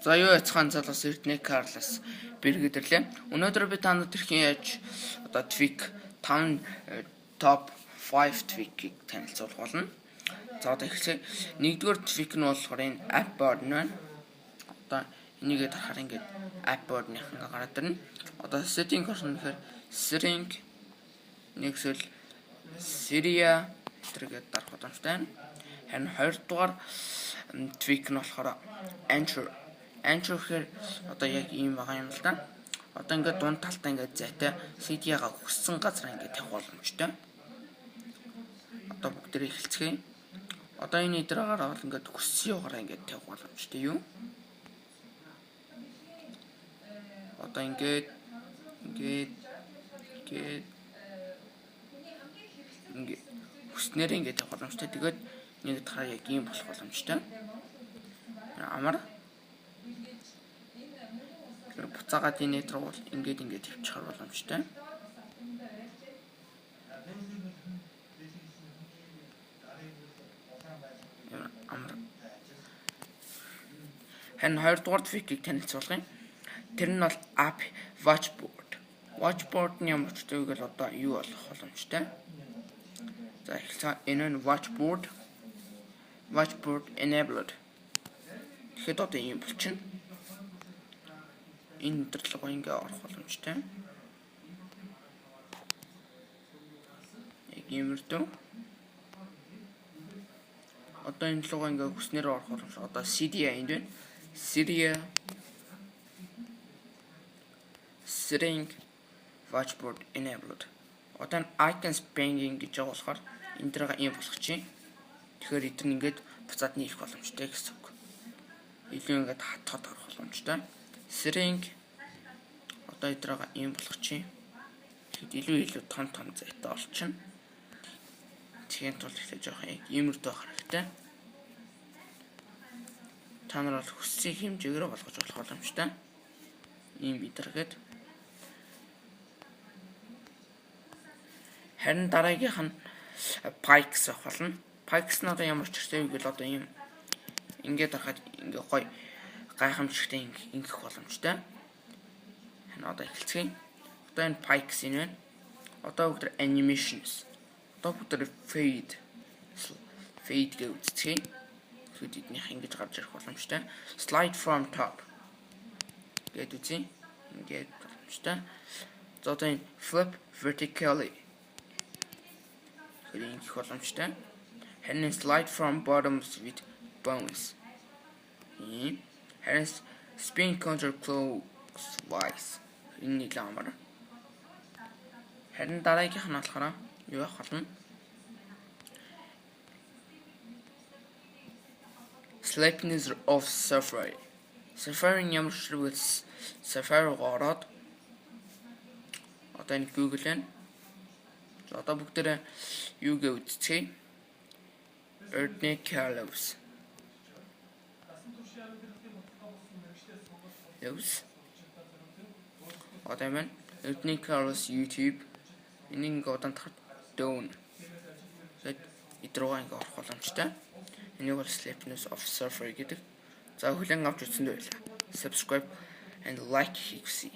За юу яцхан залуус Эрдэнэ Карлос бэргэдэрлээ. Өнөөдөр би та нарт яаж одоо tweak 5 top 5 tweak-ийг танилцуулах болно. За одоо эхлэе. Нэгдүгээр tweak нь болохоор энэ app board нь байна. Одоо энийгээ дарахаар ингээд app board-ны ингээ гараад ирнэ. Одоо setting орно гэхээр setting нэгсэл Syria тэргээд дарах боломжтой. Харин хоёрдугаар tweak нь болохоор Anchor гэхээр одоо яг ийм байгаа юм л да. Одоо ингээд дунд талтаа ингээд зайтай CD-га хүссэн газар ингээд тавих боломжтой. Одоо бүгдээ эхэлцгээе. Одоо энэ идрэгээр бол ингээд хүссэн юугаараа ингээд тавих боломжтой юу? Одоо ингээд хүснээрээ ингээд тавих боломжтой. Тэгээд нэг дахиад яг ийм болох боломжтой. Амар буцаагаад энэ руу бол ингээд явчих боломжтой. Амар. Хэн хоёрдугаар tweak-ийг танилцуулгын. Тэр нь бол app watchboard. Watchboard-ны ямар ч зүйл одоо юу болох боломжтой. За эхлээ энэ нь watchboard enabled. Тэгэхэд одоо ийм болчихно. Энэ өдрлөг ингээ орох боломжтой. Яг иймэрдүү. Одоо энэ луг ингээ хүснээр орох боломжтой. Одоо CD энд байна. CD setting watchboard enabled. Одоо icons pinging гэж байгаа болохоор энэ дээрээ ийм болох чинь. Тэгэхээр эдгээр ингээд буцаад нийлэх боломжтой гэсэн үг. Илүү ингээд хатгаад орох боломжтой. Setting одоо эдрэга ийм болох чинь. Тэгэхэд илүү том зайтай болчихно. Тэгэхээр тул ихтэй жоох иймэрдүү байх хэрэгтэй. Та нар бол хүссэн хэмжээгээр болгож болох боломжтой. Ийм бидэргээд. Харин дараагийнх нь Pikes авах болно. Pikes нь одоо ямар ч хэрэгтэй вэ гэвэл одоо ийм ингээд харахад ингээ гоё гайхамшигтай ингэх боломжтой. Энэ одоо эхэлцгээе. Одоо энэ Pikes энэ байна. Одоо бүгд animations. Одоо бүгд fade гэж үзчихье. Тэгэхэд эднийх ингэж гарч ирэх боломжтой. Slide from top гэдэг үзье. Ингээд боломжтой. За одоо энэ flip vertically гэдэг ингэх боломжтой. Харин slide from bottoms with bones. Харин spin counter clockwise. Энэ нэг амар. Харин дараагийнх нь болохоор юу авах болно? Sleepiness of Safari. Safari ямар ширүүл Safari ороод одоо энэ Google байна. Одоо бүгдээрээ юу гэж үзчихье. Эрдэнэ Карлос. Одоо маань Эрдэнэ Карлос YouTube энийг удаан тахад down. Идруугаа ингээ орох боломжтой. Энийг бол Sleepiness of Safari гэдэг. За хүлээн авч үзсэнд баярлалаа. Subscribe and like хийгсэй.